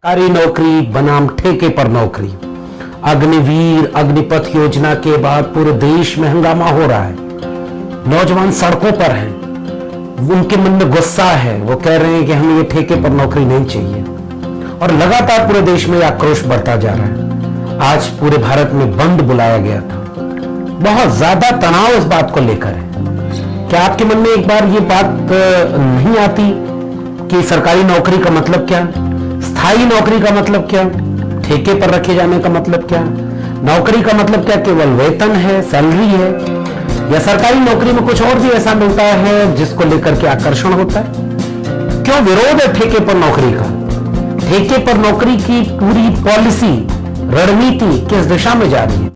सरकारी नौकरी बनाम ठेके पर नौकरी। अग्निवीर अग्निपथ योजना के बाद पूरे देश में हंगामा हो रहा है। नौजवान सड़कों पर हैं, उनके मन में गुस्सा है। वो कह रहे हैं कि हमें ये ठेके पर नौकरी नहीं चाहिए और लगातार पूरे देश में आक्रोश बढ़ता जा रहा है। आज पूरे भारत में बंद बुलाया गया था। बहुत ज्यादा तनाव इस बात को लेकर है। क्या आपके मन में एक बार ये बात नहीं आती कि सरकारी नौकरी का मतलब क्या, स्थायी नौकरी का मतलब क्या, ठेके पर रखे जाने का मतलब क्या? नौकरी का मतलब क्या केवल वेतन है, सैलरी है, या सरकारी नौकरी में कुछ और भी ऐसा मिलता है जिसको लेकर के आकर्षण होता है? क्यों विरोध है ठेके पर नौकरी का? ठेके पर नौकरी की पूरी पॉलिसी, रणनीति किस दिशा में जा रही है?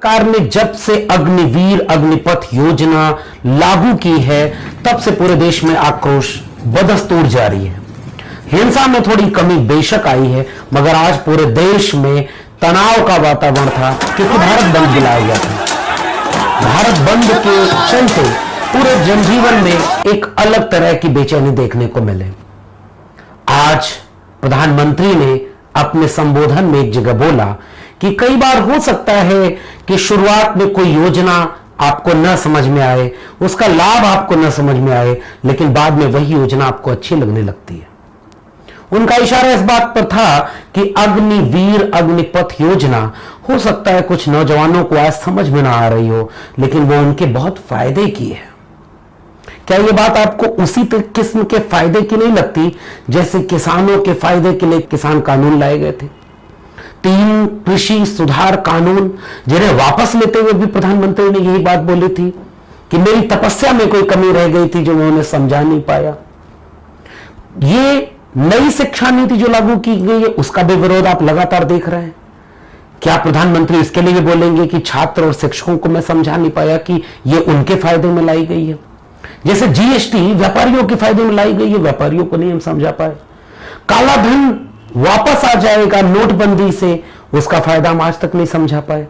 सरकार ने जब से अग्निवीर अग्निपथ योजना लागू की है तब से पूरे देश में आक्रोश बदस्तूर जारी है। हिंसा में थोड़ी कमी बेशक आई है, मगर आज पूरे देश में तनाव का वातावरण था क्योंकि भारत बंद बुलाया गया था। भारत बंद के चलते पूरे जनजीवन में एक अलग तरह की बेचैनी देखने को मिले। आज प्रधानमंत्री ने अपने संबोधन में एक जगह बोला कि कई बार हो सकता है कि शुरुआत में कोई योजना आपको न समझ में आए, उसका लाभ आपको न समझ में आए, लेकिन बाद में वही योजना आपको अच्छी लगने लगती है। उनका इशारा इस बात पर था कि अग्निवीर अग्निपथ योजना हो सकता है कुछ नौजवानों को आज समझ में ना आ रही हो, लेकिन वो उनके बहुत फायदे की है। क्या ये बात आपको उसी किस्म के फायदे की नहीं लगती जैसे किसानों के फायदे के लिए किसान कानून लाए गए थे? 3 कृषि सुधार कानून जिन्हें वापस लेते हुए भी प्रधानमंत्री ने यही बात बोली थी कि मेरी तपस्या में कोई कमी रह गई थी जो मैं उन्हें समझा नहीं पाया। ये नई शिक्षा नीति जो लागू की गई है उसका भी विरोध आप लगातार देख रहे हैं। क्या प्रधानमंत्री इसके लिए बोलेंगे कि छात्र और शिक्षकों को मैं समझा नहीं पाया कि ये उनके फायदे में लाई गई है? जैसे जीएसटी व्यापारियों के फायदे में लाई गई है, व्यापारियों को नहीं हम समझा पाए। काला धन वापस आ जाएगा नोटबंदी से, उसका फायदा हम आज तक नहीं समझा पाए।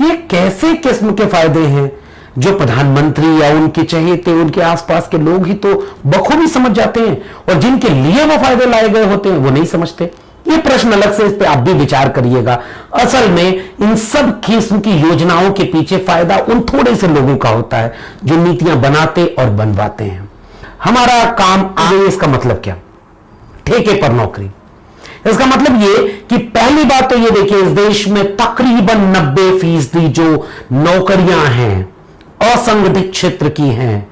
ये कैसे किस्म के फायदे हैं जो प्रधानमंत्री या उनके चहेते, उनके आसपास के लोग ही तो बखूबी समझ जाते हैं और जिनके लिए वो फायदे लाए गए होते हैं वो नहीं समझते? ये प्रश्न अलग से, इस पे आप भी विचार करिएगा। असल में इन सब किस्म की योजनाओं के पीछे फायदा उन थोड़े से लोगों का होता है जो नीतियां बनाते और बनवाते हैं। हमारा काम आगे। इसका मतलब क्या? ठेके पर नौकरी। इसका मतलब ये कि पहली बात तो ये देखिए, इस देश में तकरीबन 90% जो नौकरियां हैं असंगठित क्षेत्र की हैं,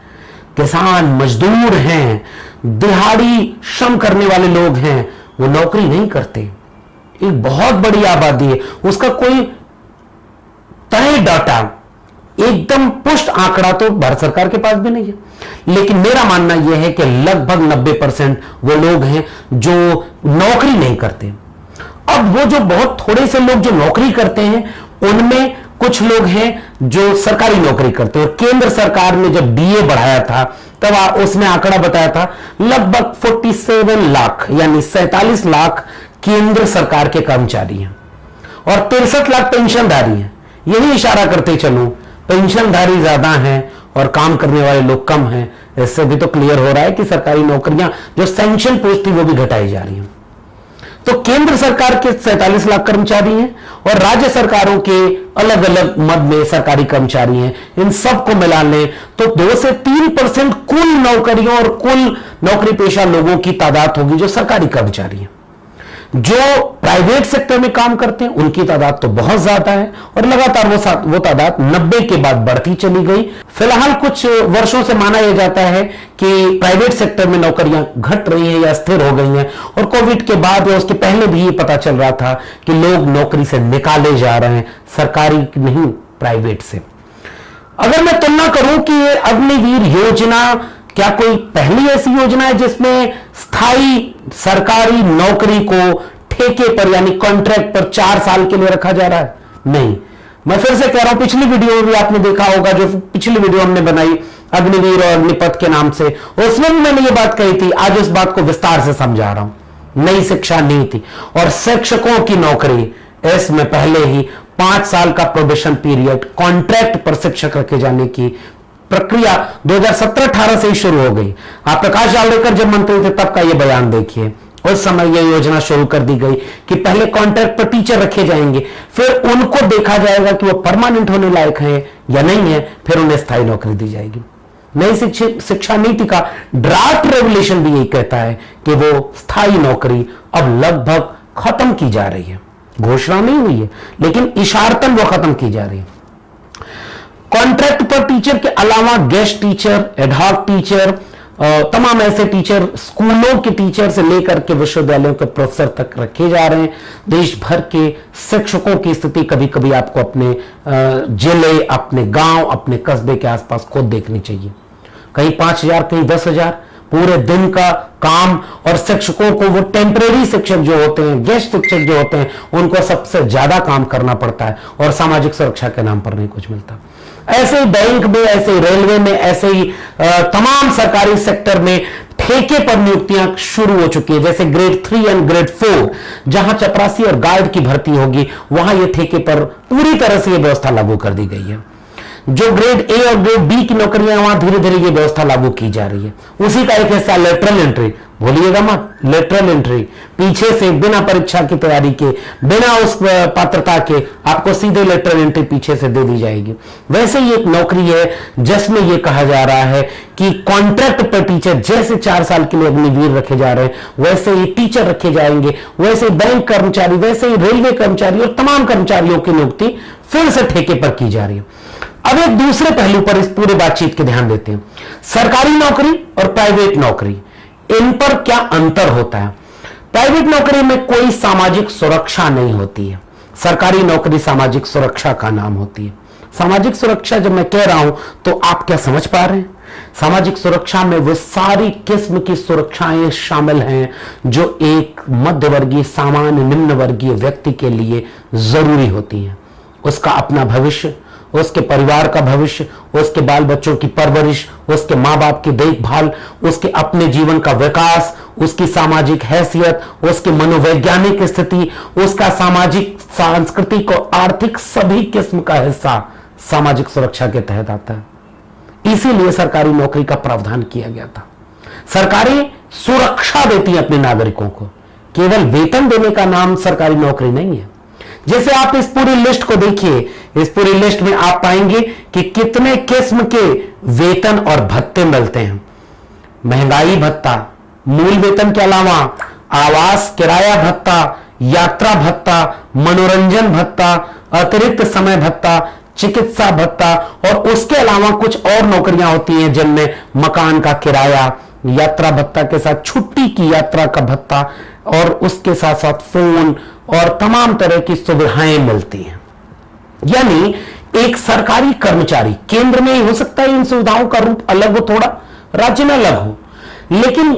किसान मजदूर हैं, दिहाड़ी श्रम करने वाले लोग हैं, वो नौकरी नहीं करते। एक बहुत बड़ी आबादी है, उसका कोई तय डाटा, एकदम पुष्ट आंकड़ा तो भारत सरकार के पास भी नहीं है। लेकिन मेरा मानना यह है कि लगभग 90% वो लोग हैं जो नौकरी नहीं करते। अब वो जो बहुत थोड़े से लोग जो नौकरी करते हैं उनमें कुछ लोग हैं जो सरकारी नौकरी करते हैं। और केंद्र सरकार ने जब डीए बढ़ाया था तब उसने आंकड़ा बताया था लगभग 47 लाख यानी 47 लाख केंद्र सरकार के कर्मचारी हैं और 63 लाख पेंशनधारी हैं। यही इशारा करते चलूं, पेंशनधारी ज्यादा हैं और काम करने वाले लोग कम हैं। इससे भी तो क्लियर हो रहा है कि सरकारी नौकरियां जो सैंक्शन पोस्ट थी वो भी घटाई जा रही हैं। तो केंद्र सरकार के 47 लाख कर्मचारी हैं और राज्य सरकारों के अलग अलग मद में सरकारी कर्मचारी हैं। इन सबको मिला लें तो 2 से 3% कुल नौकरियों और कुल नौकरी पेशा लोगों की तादाद होगी जो सरकारी कर्मचारी हैं। जो प्राइवेट सेक्टर में काम करते हैं उनकी तादाद तो बहुत ज्यादा है और लगातार वो तादाद 90 के बाद बढ़ती चली गई। फिलहाल कुछ वर्षों से माना यह जाता है कि प्राइवेट सेक्टर में नौकरियां घट रही हैं या स्थिर हो गई हैं और कोविड के बाद या उसके पहले भी ये पता चल रहा था कि लोग नौकरी से निकाले जा रहे हैं, सरकारी नहीं प्राइवेट से। अगर मैं तुलना करूं कि ये अग्निवीर योजना क्या कोई पहली ऐसी योजना है जिसमें स्थायी सरकारी नौकरी को ठेके पर यानी कॉन्ट्रैक्ट पर 4 साल के लिए रखा जा रहा है? नहीं। मैं फिर से कह रहा हूं, पिछली वीडियो में भी आपने देखा होगा, जो पिछली वीडियो हमने बनाई अग्निवीर और अग्निपथ के नाम से, उसमें भी मैंने ये बात कही थी। आज इस बात को विस्तार से समझा रहा हूं। नई शिक्षा नीति और शिक्षकों की नौकरी, इसमें पहले ही 5 साल का प्रोबेशन पीरियड, कॉन्ट्रैक्ट पर शिक्षक रखे जाने की प्रक्रिया 2017-18 से ही शुरू हो गई। आप प्रकाश जावड़ेकर जब मंत्री थे तब का यह बयान देखिए। उस समय यह योजना शुरू कर दी गई कि पहले कॉन्ट्रैक्ट पर टीचर रखे जाएंगे, फिर उनको देखा जाएगा कि वो परमानेंट होने लायक हैं या नहीं है, फिर उन्हें स्थायी नौकरी दी जाएगी। नई शिक्षा नीति का ड्राफ्ट रेगुलेशन भी यही कहता है कि वो स्थायी नौकरी अब लगभग खत्म की जा रही है। घोषणा नहीं हुई है, लेकिन इशारतन वो खत्म की जा रही है। कॉन्ट्रैक्ट पर टीचर के अलावा गेस्ट टीचर, एडहॉक टीचर, तमाम ऐसे टीचर, स्कूलों के टीचर से लेकर के विश्वविद्यालयों के प्रोफेसर तक रखे जा रहे हैं। देश भर के शिक्षकों की स्थिति कभी कभी आपको अपने जिले, अपने गांव, अपने कस्बे के आसपास खुद देखनी चाहिए। कहीं 5,000, कहीं 10,000 पूरे दिन का काम, और शिक्षकों को, वो टेम्परेरी शिक्षक जो होते हैं, गेस्ट शिक्षक जो होते हैं, उनको सबसे ज्यादा काम करना पड़ता है और सामाजिक सुरक्षा के नाम पर नहीं कुछ मिलता। ऐसे ही बैंक में, ऐसे ही रेलवे में, ऐसे ही तमाम सरकारी सेक्टर में ठेके पर नियुक्तियां शुरू हो चुकी है। जैसे ग्रेड 3 एंड ग्रेड 4 जहां चपरासी और गार्ड की भर्ती होगी, वहां यह ठेके पर पूरी तरह से यह व्यवस्था लागू कर दी गई है। जो ग्रेड ए और ग्रेड बी की नौकरियां, वहां धीरे धीरे ये व्यवस्था लागू की जा रही है। उसी का एक हिस्सा लेटरल एंट्री, भूलिएगा मत, लेटरल एंट्री, पीछे से बिना परीक्षा की तैयारी के, बिना उस पात्रता के आपको सीधे लेटरल एंट्री पीछे से दे दी जाएगी। वैसे ही एक नौकरी है जिसमें यह कहा जा रहा है कि कॉन्ट्रैक्ट पर टीचर, जैसे 4 साल के लिए अग्निवीर रखे जा रहे हैं, वैसे ही टीचर रखे जाएंगे, वैसे ही बैंक कर्मचारी, वैसे ही रेलवे कर्मचारी और तमाम कर्मचारियों की नियुक्ति फिर से ठेके पर की जा रही है। अब एक दूसरे पहलू पर इस पूरे बातचीत के ध्यान देते हैं। सरकारी नौकरी और प्राइवेट नौकरी, इन पर क्या अंतर होता है? प्राइवेट नौकरी में कोई सामाजिक सुरक्षा नहीं होती है, सरकारी नौकरी सामाजिक सुरक्षा का नाम होती है। सामाजिक सुरक्षा जब मैं कह रहा हूं तो आप क्या समझ पा रहे हैं? सामाजिक सुरक्षा में वो सारी किस्म की सुरक्षाएं शामिल हैं जो एक मध्यवर्गीय, सामान्य, निम्न वर्गीय व्यक्ति के लिए जरूरी होती हैं। उसका अपना भविष्य, उसके परिवार का भविष्य, उसके बाल बच्चों की परवरिश, उसके मां बाप की देखभाल, उसके अपने जीवन का विकास, उसकी सामाजिक हैसियत, उसकी मनोवैज्ञानिक स्थिति, उसका सामाजिक, सांस्कृतिक और आर्थिक सभी किस्म का हिस्सा सामाजिक सुरक्षा के तहत आता है। इसीलिए सरकारी नौकरी का प्रावधान किया गया था। सरकारें सुरक्षा देती है अपने नागरिकों को, केवल वेतन देने का नाम सरकारी नौकरी नहीं है। जैसे आप इस पूरी लिस्ट को देखिए, इस पूरी लिस्ट में आप पाएंगे कि कितने किस्म के वेतन और भत्ते मिलते हैं। महंगाई भत्ता, मूल वेतन के अलावा आवास किराया भत्ता, यात्रा भत्ता, मनोरंजन भत्ता, अतिरिक्त समय भत्ता, चिकित्सा भत्ता, और उसके अलावा कुछ और नौकरियां होती हैं जिनमें मकान का किराया, यात्रा भत्ता के साथ छुट्टी की यात्रा का भत्ता, और उसके साथ साथ फोन और तमाम तरह की सुविधाएं मिलती हैं। यानी एक सरकारी कर्मचारी, केंद्र में ही हो सकता है इन सुविधाओं का रूप अलग हो, थोड़ा राज्य में अलग हो, लेकिन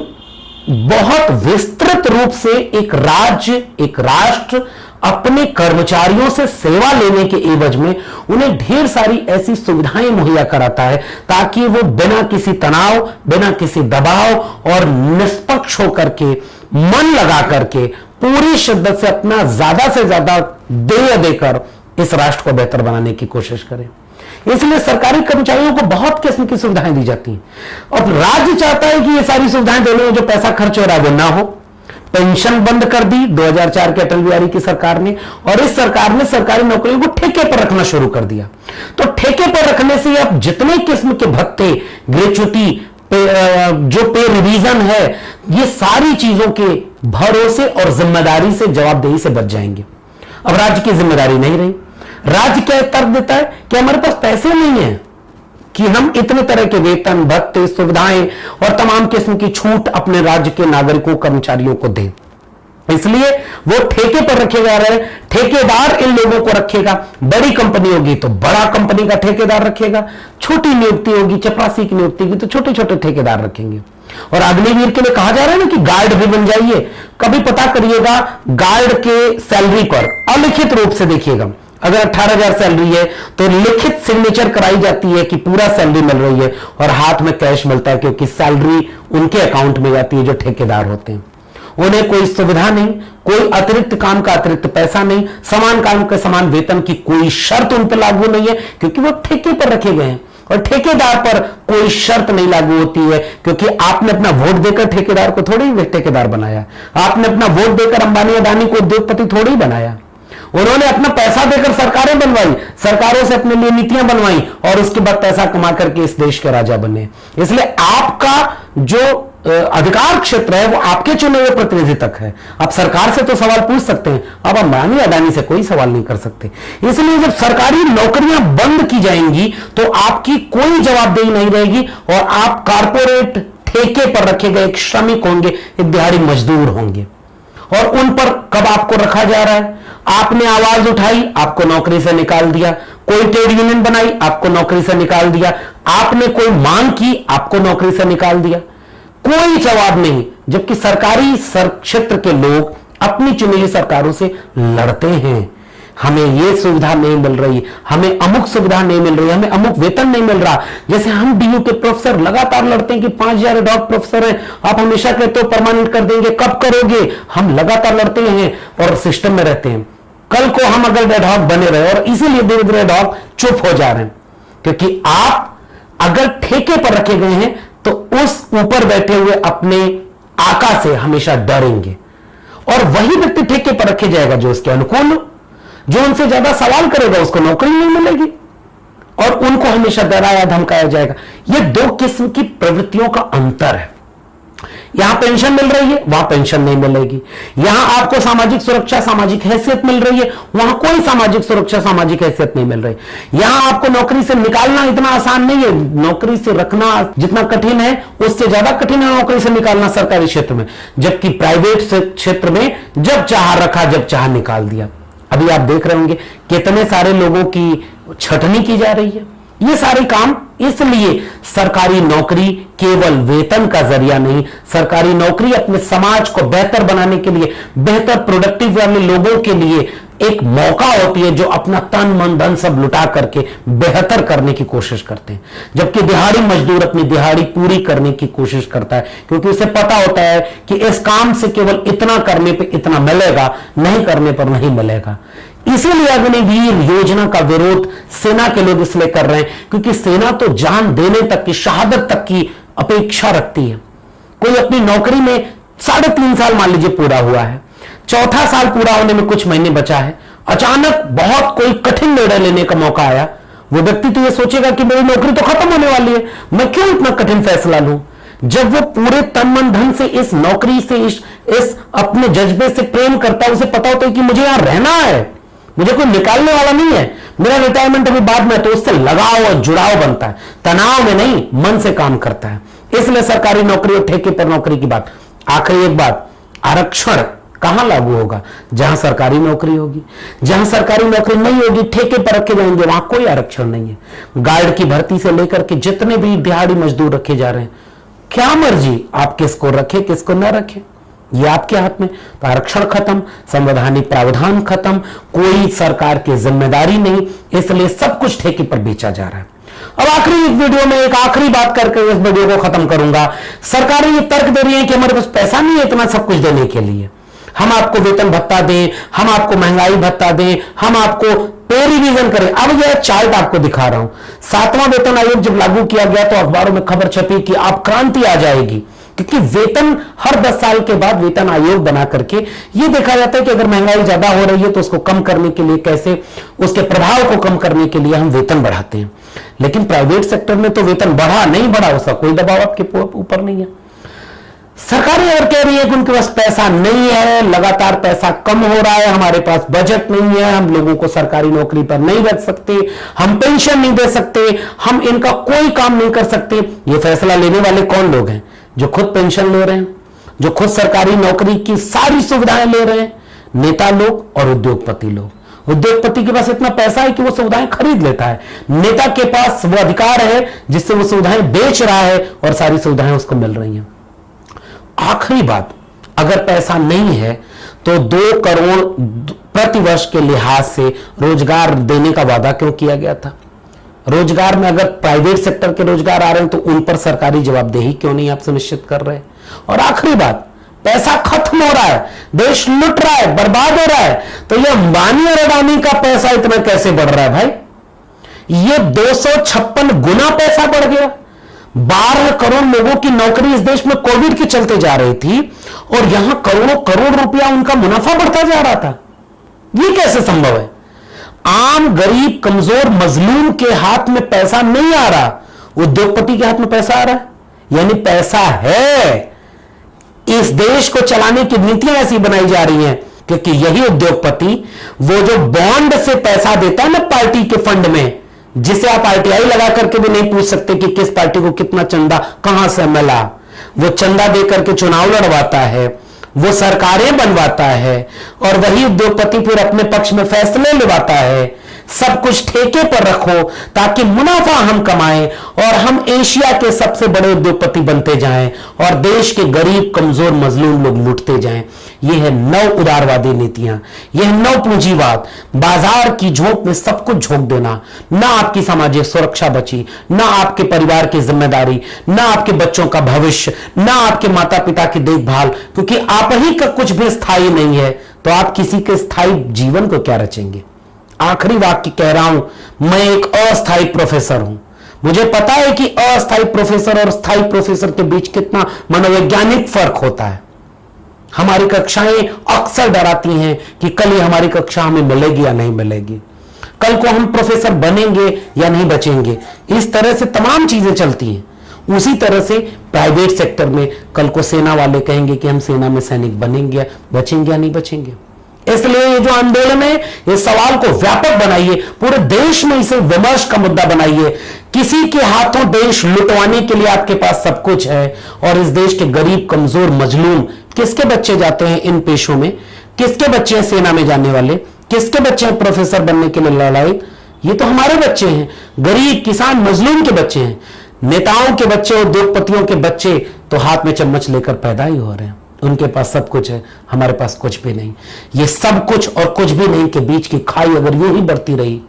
बहुत विस्तृत रूप से एक राज्य, एक राष्ट्र अपने कर्मचारियों से सेवा लेने के एवज में उन्हें ढेर सारी ऐसी सुविधाएं मुहैया कराता है ताकि वो बिना किसी तनाव, बिना किसी दबाव और निष्पक्ष होकर के, मन लगा करके, पूरी शिद्दत से अपना ज्यादा से ज्यादा देय देकर इस राष्ट्र को बेहतर बनाने की कोशिश करें। इसलिए सरकारी कर्मचारियों को बहुत किस्म की सुविधाएं दी जाती हैं। अब राज्य चाहता है कि ये सारी सुविधाएं देने में जो पैसा खर्च हो रहा है वो ना हो। पेंशन बंद कर दी 2004 के अटल बिहारी की सरकार ने, और इस सरकार ने सरकारी नौकरियों को ठेके पर रखना शुरू कर दिया। तो ठेके पर रखने से अब जितने किस्म के भत्ते, ग्रेच्युटी, जो पे रिवीजन है, ये सारी चीजों के भरोसे और जिम्मेदारी से, जवाबदेही से बच जाएंगे। अब राज्य की जिम्मेदारी नहीं रही। राज्य क्या तर्क देता है कि हमारे पास पैसे नहीं है कि हम इतने तरह के वेतन, भत्ते, सुविधाएं और तमाम किस्म की छूट अपने राज्य के नागरिकों, कर्मचारियों को दें। इसलिए वो ठेके पर रखे जा रहे हैं। ठेकेदार इन लोगों को रखेगा। बड़ी कंपनी होगी तो बड़ा कंपनी का ठेकेदार रखेगा, छोटी नियुक्ति होगी, चपरासी की नियुक्ति होगी तो छोटे छोटे ठेकेदार रखेंगे। और अग्निवीर के लिए कहा जा रहा है ना कि गार्ड भी बन जाइए। कभी पता करिएगा गार्ड के सैलरी पर, अलिखित रूप से देखिएगा, अगर 18,000 सैलरी है तो लिखित सिग्नेचर कराई जाती है कि पूरा सैलरी मिल रही है और हाथ में कैश मिलता है, क्योंकि सैलरी उनके अकाउंट में जाती है जो ठेकेदार होते हैं। उन्हें कोई सुविधा नहीं, कोई अतिरिक्त काम का अतिरिक्त पैसा नहीं, समान काम के समान वेतन की कोई शर्त उन पर लागू नहीं है, क्योंकि वो ठेके पर रखे गए हैं। और ठेकेदार पर कोई शर्त नहीं लागू होती है, क्योंकि आपने अपना वोट देकर ठेकेदार को थोड़ी ठेकेदार बनाया, आपने अपना वोट देकर अंबानी अडानी को उद्योगपति थोड़ी बनाया। उन्होंने अपना पैसा देकर सरकारें बनवाई, सरकारों से अपने लिए नीतियां बनवाई और उसके बाद पैसा कमा करके इस देश के राजा बने। इसलिए आपका जो अधिकार क्षेत्र है वो आपके चुने हुए प्रतिनिधि तक है। आप सरकार से तो सवाल पूछ सकते हैं, अब अंबानी अडानी से कोई सवाल नहीं कर सकते। इसलिए जब सरकारी नौकरियां बंद की जाएंगी तो आपकी कोई जवाबदेही नहीं रहेगी और आप कारपोरेट ठेके पर रखे गए एक श्रमिक होंगे, एक दिहाड़ी मजदूर होंगे। और उन पर कब आपको रखा जा रहा है? आपने आवाज उठाई, आपको नौकरी से निकाल दिया। कोई ट्रेड यूनियन बनाई, आपको नौकरी से निकाल दिया। आपने कोई मांग की, आपको नौकरी से निकाल दिया। कोई जवाब नहीं, जबकि सरकारी क्षेत्र के लोग अपनी चुनी हुई सरकारों से लड़ते हैं। हमें यह सुविधा नहीं मिल रही, हमें अमुक सुविधा नहीं मिल रही, हमें अमुक वेतन नहीं मिल रहा। जैसे हम डीयू के प्रोफेसर लगातार लड़ते हैं कि 5,000 एडहॉक प्रोफेसर हैं, आप हमेशा कहते हो परमानेंट कर देंगे, कब करोगे? हम लगातार लड़ते हैं और सिस्टम में रहते हैं। कल को हम अगर एडहॉक बने रहे, और इसीलिए धीरे धीरे एडहॉक चुप हो जा रहे हैं, क्योंकि आप अगर ठेके पर रखे गए हैं तो उस ऊपर बैठे हुए अपने आका से हमेशा डरेंगे। और वही व्यक्ति ठेके पर रखे जाएगा जो उसके अनुकूल हो, जो उनसे ज्यादा सवाल करेगा उसको नौकरी नहीं मिलेगी और उनको हमेशा डराया धमकाया जाएगा। यह दो किस्म की प्रवृत्तियों का अंतर है। यहां पेंशन मिल रही है, वहां पेंशन नहीं मिलेगी। यहां आपको सामाजिक सुरक्षा, सामाजिक हैसियत मिल रही है, वहां कोई सामाजिक सुरक्षा, सामाजिक हैसियत नहीं मिल रही। यहां आपको नौकरी से निकालना इतना आसान नहीं है, नौकरी से रखना जितना कठिन है उससे ज्यादा कठिन है नौकरी से निकालना सरकारी क्षेत्र में। जबकि प्राइवेट क्षेत्र में जब चाह रखा, जब चाह निकाल दिया। अभी आप देख रहे होंगे कितने सारे लोगों की छटनी की जा रही है। ये सारे काम इसलिए सरकारी नौकरी केवल वेतन का जरिया नहीं, सरकारी नौकरी अपने समाज को बेहतर बनाने के लिए, बेहतर प्रोडक्टिव वाले लोगों के लिए एक मौका होती है, जो अपना तन मन धन सब लुटा करके बेहतर करने की कोशिश करते हैं। जबकि दिहाड़ी मजदूर अपनी दिहाड़ी पूरी करने की कोशिश करता है, क्योंकि उसे पता होता है कि इस काम से केवल इतना करने पे इतना मिलेगा, नहीं करने पर नहीं मिलेगा। इसीलिए अग्निवीर योजना का विरोध सेना के लोग इसलिए कर रहे हैं, क्योंकि सेना तो जान देने तक की, शहादत तक की अपेक्षा रखती है। कोई अपनी नौकरी में 3.5 साल मान लीजिए पूरा हुआ है, चौथा साल पूरा होने में कुछ महीने बचा है, अचानक बहुत कोई कठिन निर्णय लेने का मौका आया, वो व्यक्ति तो ये सोचेगा कि मेरी नौकरी तो खत्म होने वाली है, मैं क्यों इतना कठिन फैसला लूं। जब वो पूरे तन मन धन से इस नौकरी से, इस अपने जज्बे से प्रेम करता है, उसे पता होता है कि मुझे यहां रहना है, मुझे कोई निकालने वाला नहीं है, मेरा रिटायरमेंट अभी बाद में, तो उससे लगाव और जुड़ाव बनता है, तनाव में नहीं मन से काम करता है। इसलिए सरकारी नौकरी और ठेके पर नौकरी की बात। आखिरी एक बात, आरक्षण कहां लागू होगा? जहां सरकारी नौकरी होगी। जहां सरकारी नौकरी नहीं होगी, ठेके पर रखे जाएंगे, वहां कोई आरक्षण नहीं है। गार्ड की भर्ती से लेकर के जितने भी दिहाड़ी मजदूर रखे जा रहे हैं, क्या मर्जी आप किसको रखे किसको न रखे, ये आपके हाथ में। तो आरक्षण खत्म, संवैधानिक प्रावधान खत्म, कोई सरकार की जिम्मेदारी नहीं, इसलिए सब कुछ ठेके पर बेचा जा रहा है। अब आखिरी एक वीडियो में एक आखिरी बात करके इस वीडियो को खत्म करूंगा। सरकारें ये तर्क दे रही है कि हमारे पास पैसा नहीं है इतना सब कुछ देने के लिए, हम आपको वेतन भत्ता दें, हम आपको महंगाई भत्ता दें, हम आपको पे रिवीजन करें। अब यह चार्ट आपको दिखा रहा हूं। 7वां वेतन आयोग जब लागू किया गया तो अखबारों में खबर छपी कि अब क्रांति आ जाएगी, क्योंकि वेतन हर 10 साल के बाद वेतन आयोग बना करके यह देखा जाता है कि अगर महंगाई ज्यादा हो रही है तो उसको कम करने के लिए, कैसे उसके प्रभाव को कम करने के लिए हम वेतन बढ़ाते हैं। लेकिन प्राइवेट सेक्टर में तो वेतन बढ़ा नहीं बढ़ा, उसका कोई दबाव आपके ऊपर नहीं है। सरकारें और कह रही है कि उनके पास पैसा नहीं है, लगातार पैसा कम हो रहा है, हमारे पास बजट नहीं है, हम लोगों को सरकारी नौकरी पर नहीं रख सकते, हम पेंशन नहीं दे सकते, हम इनका कोई काम नहीं कर सकते। ये फैसला लेने वाले कौन लोग हैं? जो खुद पेंशन ले रहे हैं, जो खुद सरकारी नौकरी की सारी सुविधाएं ले रहे हैं, नेता लोग और उद्योगपति लोग। उद्योगपति के पास इतना पैसा है कि वो सुविधाएं खरीद लेता है, नेता के पास वो अधिकार है जिससे वो सुविधाएं बेच रहा है और सारी सुविधाएं उसको मिल रही हैं। आखिरी बात, अगर पैसा नहीं है तो 2 करोड़ प्रतिवर्ष के लिहाज से रोजगार देने का वादा क्यों किया गया था? रोजगार में अगर प्राइवेट सेक्टर के रोजगार आ रहे हैं तो उन पर सरकारी जवाबदेही क्यों नहीं आप सुनिश्चित कर रहे? और आखिरी बात, पैसा खत्म हो रहा है, देश लुट रहा है, बर्बाद हो रहा है, तो यह अंबानी और अडानी का पैसा इतना कैसे बढ़ रहा है भाई? ये 256 गुना पैसा बढ़ गया। 12 करोड़ लोगों की नौकरी इस देश में कोविड के चलते जा रही थी और यहां करोड़ों करोड़ रुपया उनका मुनाफा बढ़ता जा रहा था। ये कैसे संभव है? आम गरीब कमजोर मजलूम के हाथ में पैसा नहीं आ रहा, उद्योगपति के हाथ में पैसा आ रहा है। यानी पैसा है, इस देश को चलाने की नीतियां ऐसी बनाई जा रही हैं क्योंकि यही उद्योगपति वो जो बॉन्ड से पैसा देता है ना पार्टी के फंड में, जिसे आप आरटीआई लगा करके भी नहीं पूछ सकते कि किस पार्टी को कितना चंदा कहां से मिला, वो चंदा देकर के चुनाव लड़वाता है, वो सरकारें बनवाता है और वही उद्योगपति फिर अपने पक्ष में फैसले लेवाता है। सब कुछ ठेके पर रखो ताकि मुनाफा हम कमाएं और हम एशिया के सबसे बड़े उद्योगपति बनते जाएं और देश के गरीब कमजोर मजलूम लोग लूटते जाएं। यह है नव उदारवादी नीतियां, यह नव पूंजीवाद। बाजार की झोंक में सब कुछ झोंक देना, ना आपकी सामाजिक सुरक्षा बची, ना आपके परिवार की जिम्मेदारी, ना आपके बच्चों का भविष्य, ना आपके माता पिता की देखभाल, क्योंकि आप ही का कुछ भी स्थायी नहीं है तो आप किसी के स्थायी जीवन को क्या रचेंगे? आखिरी वाक्य कह रहा हूं, मैं एक अस्थायी प्रोफेसर हूं। मुझे पता है कि अस्थायी प्रोफेसर और स्थायी प्रोफेसर के बीच कितना मनोवैज्ञानिक फर्क होता है। हमारी कक्षाएं अक्सर डराती हैं कि कल ये हमारी कक्षा हमें मिलेगी या नहीं मिलेगी, कल को हम प्रोफेसर बनेंगे या नहीं बचेंगे। इस तरह से तमाम चीजें चलती हैं। उसी तरह से प्राइवेट सेक्टर में कल को सेना वाले कहेंगे कि हम सेना में सैनिक बनेंगे, बचेंगे या नहीं बचेंगे। इसलिए ये जो आंदोलन है, इस सवाल को व्यापक बनाइए, पूरे देश में इसे विमर्श का मुद्दा बनाइए। किसी के हाथों देश लुटवाने के लिए आपके पास सब कुछ है और इस देश के गरीब कमजोर मजलूम, किसके बच्चे जाते हैं इन पेशों में, किसके बच्चे हैं सेना में जाने वाले, किसके बच्चे हैं प्रोफेसर बनने के लिए लड़ाई? ये तो हमारे बच्चे हैं, गरीब किसान मजलूम के बच्चे हैं। नेताओं के बच्चे, उद्योगपतियों के बच्चे तो हाथ में चम्मच लेकर पैदा ही हो रहे हैं। उनके पास सब कुछ है, हमारे पास कुछ भी नहीं। ये सब कुछ और कुछ भी नहीं के बीच की खाई अगर यूं ही बढ़ती रही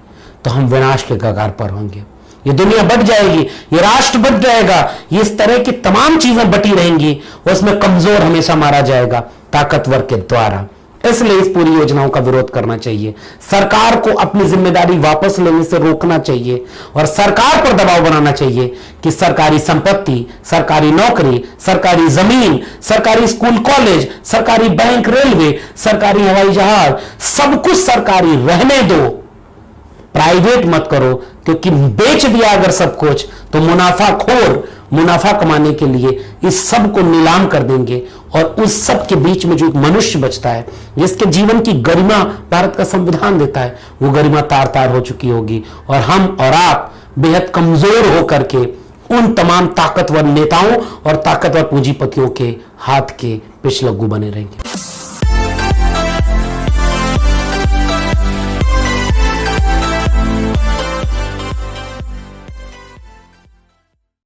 तो हम विनाश के कगार पर होंगे। ये दुनिया बट जाएगी, ये राष्ट्र बट जाएगा, ये इस तरह की तमाम चीजें बटी रहेंगी, उसमें कमजोर हमेशा मारा जाएगा ताकतवर के द्वारा। इसलिए इस पूरी योजनाओं का विरोध करना चाहिए। सरकार को अपनी जिम्मेदारी वापस लेने से रोकना चाहिए और सरकार पर दबाव बनाना चाहिए कि सरकारी संपत्ति, सरकारी नौकरी, सरकारी जमीन, सरकारी स्कूल कॉलेज, सरकारी बैंक रेलवे, सरकारी हवाई जहाज, सब कुछ सरकारी रहने दो, प्राइवेट मत करो। क्योंकि बेच दिया अगर सब कुछ तो मुनाफाखोर मुनाफा कमाने के लिए इस सब को नीलाम कर देंगे और उस सब के बीच में जो एक मनुष्य बचता है, जिसके जीवन की गरिमा भारत का संविधान देता है, वो गरिमा तार तार हो चुकी होगी और हम और आप बेहद कमजोर होकर के उन तमाम ताकतवर नेताओं और ताकतवर पूंजीपतियों के हाथ के पिछलग्गू बने रहेंगे।